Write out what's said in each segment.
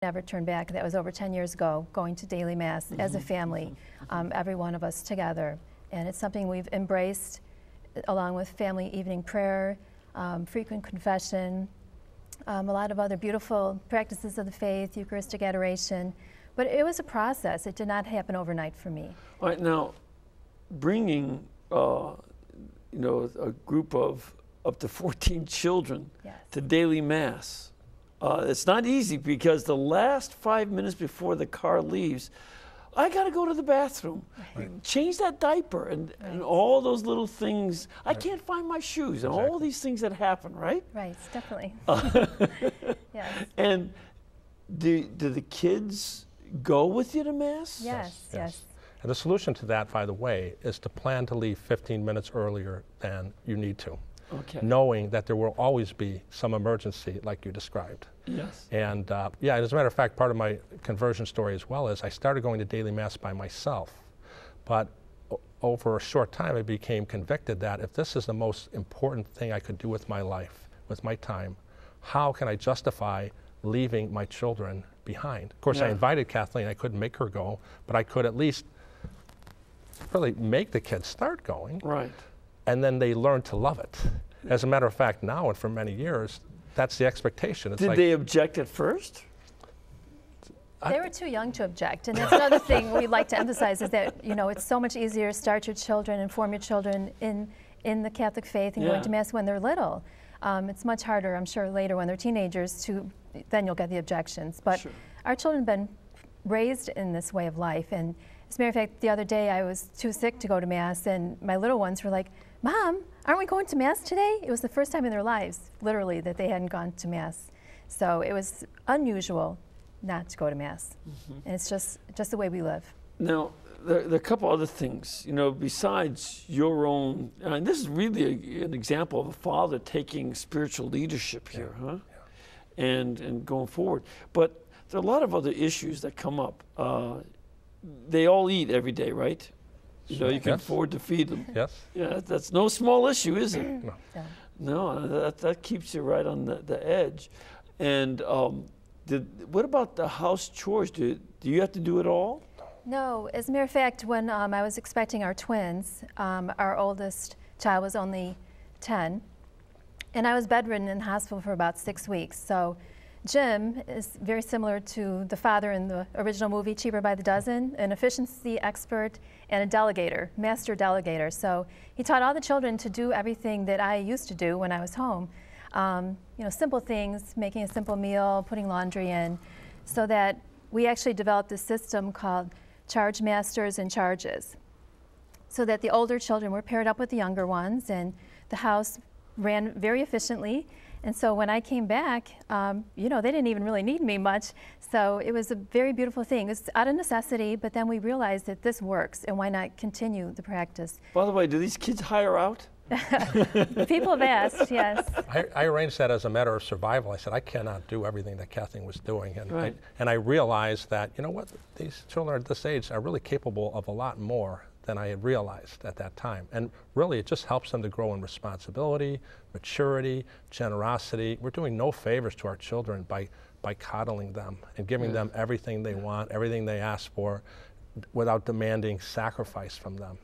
Never turn back. That was over 10 years ago, going to daily Mass as a family, every one of us together. And it's something we've embraced along with family evening prayer, frequent confession, a lot of other beautiful practices of the faith, Eucharistic adoration. But it was a process. It did not happen overnight for me. All right, now, bringing you know, a group of up to 14 children to daily Mass, it's not easy because the last 5 minutes before the car leaves, I got to go to the bathroom, change that diaper, and all those little things. I can't find my shoes, and all these things that happen, right? Right, definitely. Yes. And do the kids go with you to Mass? Yes, yes. And the solution to that, by the way, is to plan to leave 15 minutes earlier than you need to. Okay. Knowing that there will always be some emergency like you described. Yes. And yeah, as a matter of fact, part of my conversion story as well is I started going to daily Mass by myself, but over a short time I became convicted that if this is the most important thing I could do with my life, with my time, how can I justify leaving my children behind? Of course, I invited Kathleen. I couldn't make her go, but I could at least really make the kids start going. Right. And then they learn to love it. As a matter of fact, now and for many years, that's the expectation. It's Did like, they object at first? They were too young to object, and that's another thing we like to emphasize is that, you know, it's so much easier to start your children and form your children in the Catholic faith and going to Mass when they're little. It's much harder, I'm sure, later when they're teenagers then you'll get the objections. But our children have been raised in this way of life, and as a matter of fact, the other day I was too sick to go to Mass, and my little ones were like, "Mom, aren't we going to Mass today?" It was the first time in their lives, literally, that they hadn't gone to Mass. So it was unusual not to go to Mass. And it's just the way we live. Now, there are a couple other things, you know, besides your own, and this is really an example of a father taking spiritual leadership here, and going forward. But there are a lot of other issues that come up. They all eat every day, right? You know, you can afford to feed them. Yes. Yeah, that's no small issue, is it? No. No, that keeps you right on the edge. And what about the house chores? Do you have to do it all? No, as a matter of fact, when I was expecting our twins, our oldest child was only 10, and I was bedridden in hospital for about 6 weeks. So Jim is very similar to the father in the original movie, Cheaper by the Dozen, an efficiency expert and a delegator, master delegator. So he taught all the children to do everything that I used to do when I was home. You know, simple things, making a simple meal, putting laundry in, so that we actually developed a system called Charge Masters and Charges, so that the older children were paired up with the younger ones, and the house ran very efficiently. And so when I came back, you know, they didn't even really need me much. So it was a very beautiful thing. It's out of necessity, but then we realized that this works, and why not continue the practice? By the way, do these kids hire out? People have asked, yes. I arranged that as a matter of survival. I said, I cannot do everything that Kathleen was doing. And I realized that, you know what, these children at this age are really capable of a lot more than I had realized at that time. And really, it just helps them to grow in responsibility, maturity, generosity. We're doing no favors to our children by coddling them and giving them everything they want, everything they ask for, without demanding sacrifice from them.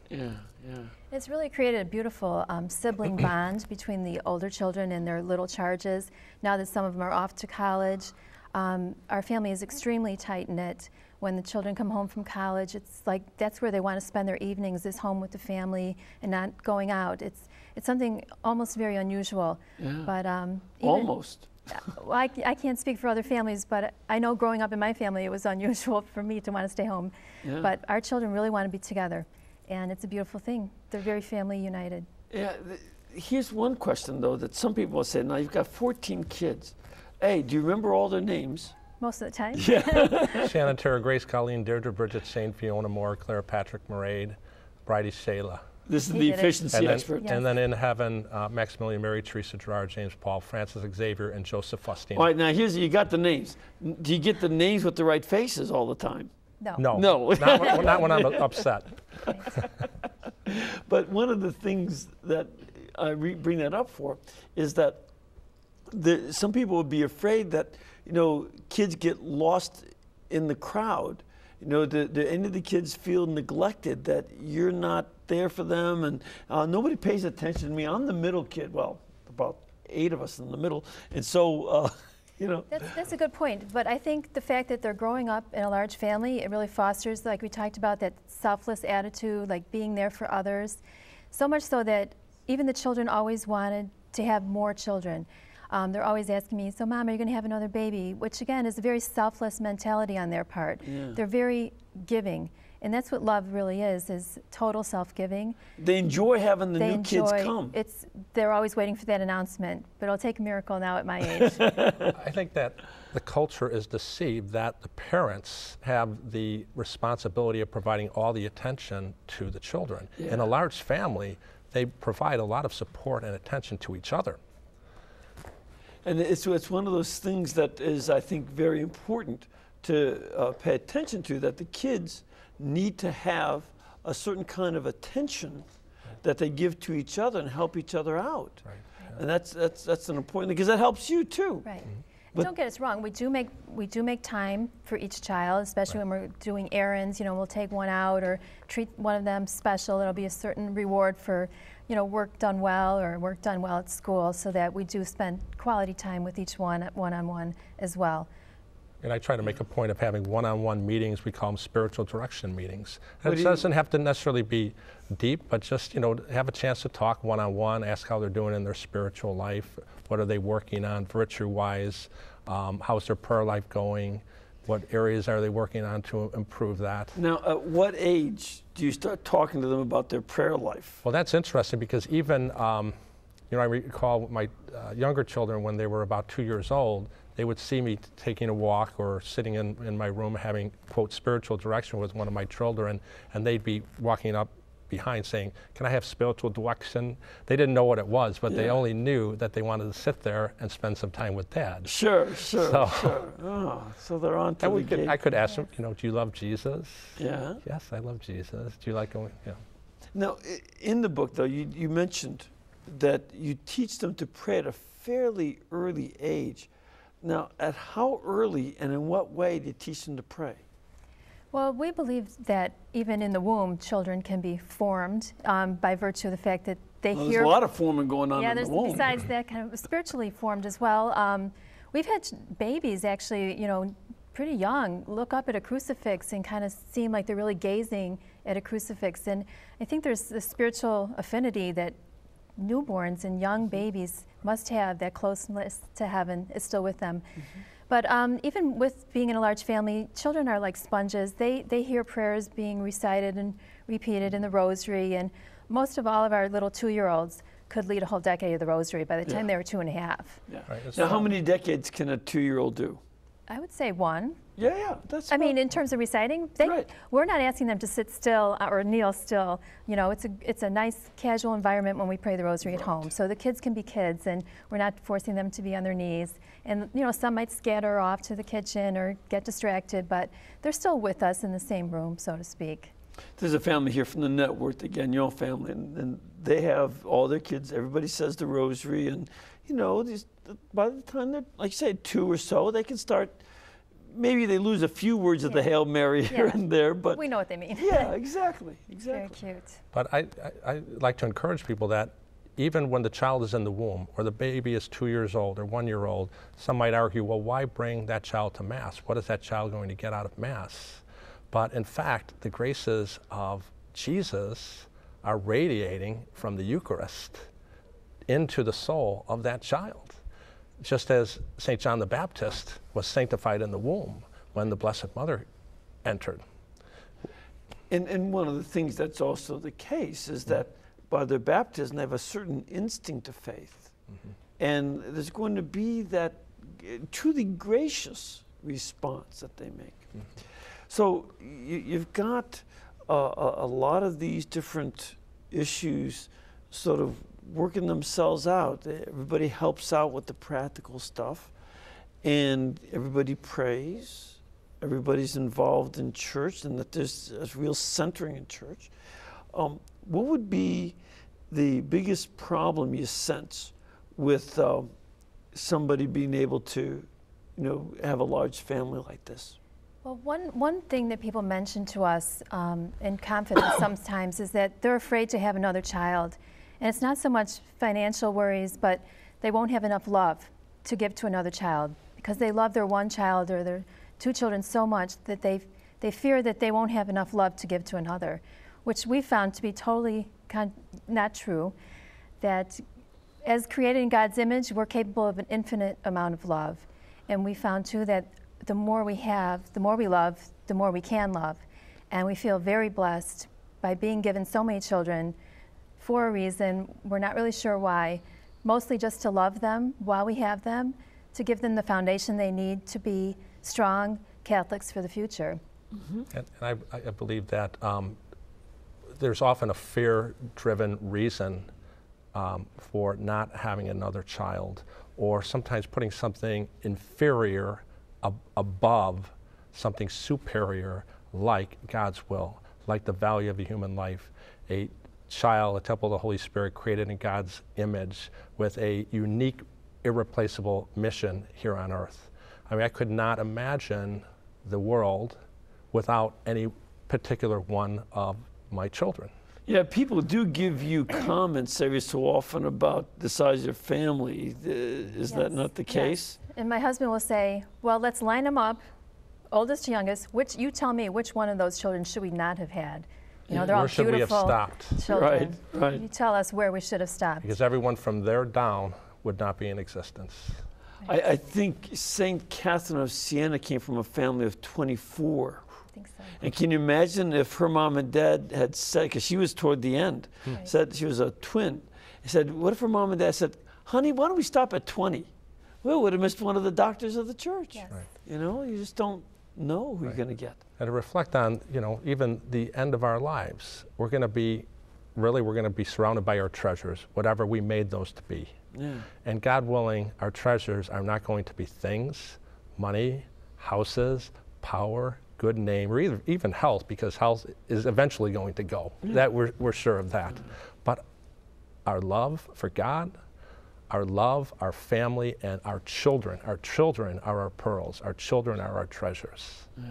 It's really created a beautiful sibling bond between the older children and their little charges. Now that some of them are off to college, our family is extremely tight-knit. When the children come home from college, it's like that's where they want to spend their evenings, is home with the family and not going out. It's something almost very unusual. But almost. Well, I can't speak for other families, but I know growing up in my family, it was unusual for me to want to stay home. But our children really want to be together, and it's a beautiful thing. They're very family united. Yeah. Here's one question, though, that some people will say, now you've got 14 kids. Hey, do you remember all their names? Most of the time. Shannon, Tara, Grace, Colleen, Deirdre, Bridget, Saint, Fiona, Moore, Claire, Patrick, Mairead, Bridie, Shayla. This is the efficiency expert. And then in heaven, Maximilian, Mary, Teresa, Gerard, James, Paul, Francis, Xavier, and Joseph Faustine. All right, now you got the names. Do you get the names with the right faces all the time? No. No. Not when I'm upset. But one of the things that I bring that up for is that some people would be afraid that you know, kids get lost in the crowd. You know, any of the kids feel neglected, that you're not there for them, and nobody pays attention to me. I'm the middle kid. Well, about 8 of us in the middle, and so, you know. That's a good point, but I think the fact that they're growing up in a large family, it really fosters, like we talked about, that selfless attitude, like being there for others, so much so that even the children always wanted to have more children. They're always asking me, so Mom, are you going to have another baby? Which again is a very selfless mentality on their part. Yeah. They're very giving. And that's what love really is total self-giving. They enjoy having the new kids come. They're always waiting for that announcement, but it'll take a miracle now at my age. I think that the culture is deceived that the parents have the responsibility of providing all the attention to the children. Yeah. In a large family, they provide a lot of support and attention to each other. And it's one of those things that is, I think, very important to pay attention to, that the kids need to have a certain kind of attention that they give to each other and help each other out. Right. Yeah. And that's an important thing, because that helps you too. Right. But don't get us wrong, we do make time for each child, especially when we're doing errands. You know, we'll take one out or treat one of them special. It'll be a certain reward for, you know, work done well or work done well at school, so that we do spend quality time with each one-on-one as well. And I try to make a point of having one-on-one meetings. We call them spiritual direction meetings. And it doesn't have to necessarily be deep, but just, you know, have a chance to talk one-on-one, ask how they're doing in their spiritual life, what are they working on virtue-wise, how's their prayer life going, what areas are they working on to improve that. Now, at what age do you start talking to them about their prayer life? Well, that's interesting, because even, you know, I recall my younger children, when they were about 2 years old, they would see me taking a walk or sitting in my room having, quote, spiritual direction with one of my children, and they'd be walking up behind saying, can I have spiritual direction? They didn't know what it was, but they only knew that they wanted to sit there and spend some time with Dad. Sure. Oh, so they're on to the gate. I could ask them, you know, do you love Jesus? Yeah. Yes, I love Jesus. Do you like going? Yeah. Now, in the book, though, you mentioned that you teach them to pray at a fairly early age. Now, at how early and in what way do you teach them to pray? Well, we believe that even in the womb, children can be formed by virtue of the fact that they hear. There's a lot of forming going on in the womb. Yeah, besides that, kind of spiritually formed as well. We've had babies actually, you know, pretty young, look up at a crucifix and kind of seem like they're really gazing at a crucifix. And I think there's the spiritual affinity that newborns and young babies must have. That closeness to heaven is still with them. Mm-hmm. But even with being in a large family, children are like sponges. They hear prayers being recited and repeated in the rosary, and most of all of our little 2-year-olds could lead a whole decade of the rosary by the time they were 2 1/2. Yeah. Right. Now, how many decades can a 2-year-old do? I would say 1. Yeah, that's. I mean, in terms of reciting, we're not asking them to sit still or kneel still. You know, it's a nice casual environment when we pray the rosary at home. So the kids can be kids, and we're not forcing them to be on their knees. And you know, some might scatter off to the kitchen or get distracted, but they're still with us in the same room, so to speak. There's a family here from the network, again, your family, and they have all their kids. Everybody says the rosary, and you know, by the time they're, like you said, 2 or so, they can start. Maybe they lose a few words of the Hail Mary here and there, but we know what they mean. Yeah, exactly. Very cute. But I like to encourage people that even when the child is in the womb, or the baby is 2 years old or 1 year old, some might argue, well, why bring that child to Mass? What is that child going to get out of Mass? But in fact, the graces of Jesus are radiating from the Eucharist into the soul of that child. Just as St. John the Baptist was sanctified in the womb when the Blessed Mother entered. And one of the things that's also the case is that by their baptism, they have a certain instinct of faith. Mm-hmm. And there's going to be that truly gracious response that they make. Mm-hmm. So you've got a lot of these different issues sort of working themselves out. Everybody helps out with the practical stuff, and everybody prays. Everybody's involved in church, and that there's a real centering in church. What would be the biggest problem you sense with somebody being able to have a large family like this? Well, one thing that people mention to us in confidence sometimes is that they're afraid to have another child. And it's not so much financial worries, but they won't have enough love to give to another child because they love their one child or their two children so much that they fear that they won't have enough love to give to another, which we found to be totally not true, that as created in God's image, we're capable of an infinite amount of love. And we found too that the more we have, the more we love, the more we can love. And we feel very blessed by being given so many children for a reason. We're not really sure why. Mostly just to love them while we have them, to give them the foundation they need to be strong Catholics for the future. Mm-hmm. And I believe that there's often a fear-driven reason for not having another child, or sometimes putting something inferior above something superior, like God's will, like the value of a human life. A child, a temple of the Holy Spirit, created in God's image with a unique, irreplaceable mission here on earth. I mean, I could not imagine the world without any particular one of my children. Yeah, people do give you comments every so often about the size of your family. Is that not the case? Yes. And my husband will say, well, let's line them up, oldest to youngest. You tell me which one of those children should we not have had? They're all beautiful where should we have stopped? Children. Right. You tell us where we should have stopped. Because everyone from there down would not be in existence. I think St. Catherine of Siena came from a family of 24. I think so. And can you imagine if her mom and dad had said, because she was toward the end, said she was a twin. He said, what if her mom and dad said, honey, why don't we stop at 20? Well, we would have missed one of the doctors of the church. Yes. Right. You just don't know who you're going to get. And to reflect on, even the end of our lives, we're going to be surrounded by our treasures, whatever we made those to be. Yeah. And God willing, our treasures are not going to be things, money, houses, power, good name, or even health, because health is eventually going to go. That we're sure of that. But our love for God, our love, our family, and our children are our pearls. Our children are our treasures. Yeah.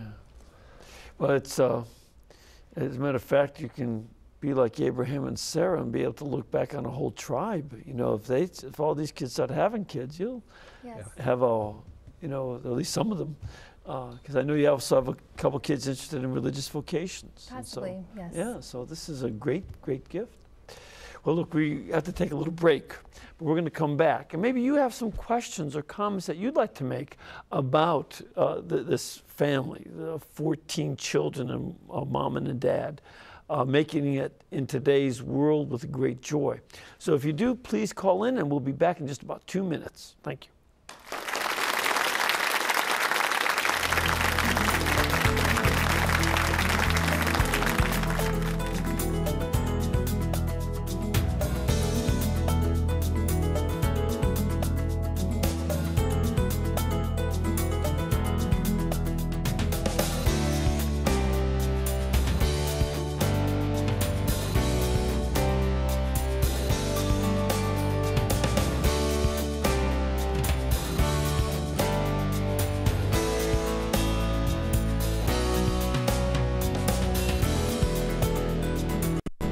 Well, it's as a matter of fact, you can be like Abraham and Sarah and be able to look back on a whole tribe. If all these kids start having kids, you'll have at least some of them. Because I know you also have a couple kids interested in religious vocations. Possibly, yes. Yeah, so this is a great, great gift. Well, look, we have to take a little break, but we're going to come back. And maybe you have some questions or comments that you'd like to make about this family, the 14 children and a mom and a dad, making it in today's world with great joy. So if you do, please call in, and we'll be back in just about 2 minutes. Thank you.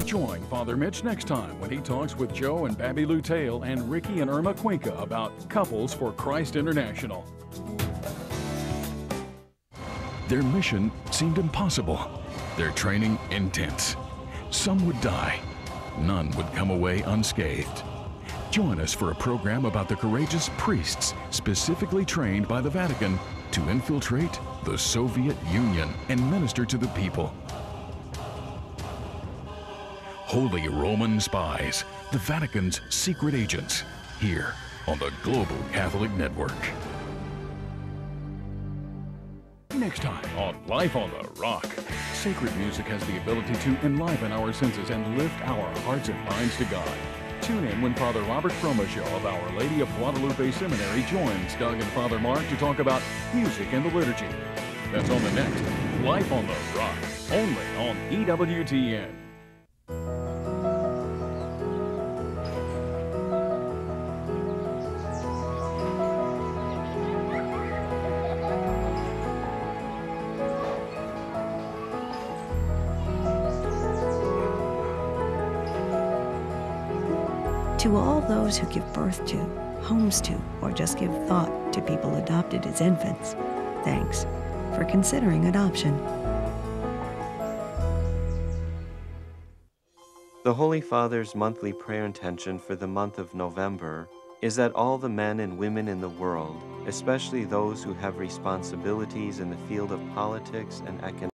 Join Father Mitch next time when he talks with Joe and Babby Lou Tail and Ricky and Irma Cuenca about Couples for Christ International. Their mission seemed impossible, their training intense. Some would die, none would come away unscathed. Join us for a program about the courageous priests specifically trained by the Vatican to infiltrate the Soviet Union and minister to the people. Holy Roman Spies, the Vatican's secret agents, here on the Global Catholic Network. Next time on Life on the Rock, sacred music has the ability to enliven our senses and lift our hearts and minds to God. Tune in when Father Robert Fromashow of Our Lady of Guadalupe Seminary joins Doug and Father Mark to talk about music and the liturgy. That's on the next Life on the Rock, only on EWTN. To all those who give birth to, homes to, or just give thought to people adopted as infants, thanks for considering adoption. The Holy Father's monthly prayer intention for the month of November is that all the men and women in the world, especially those who have responsibilities in the field of politics and economics,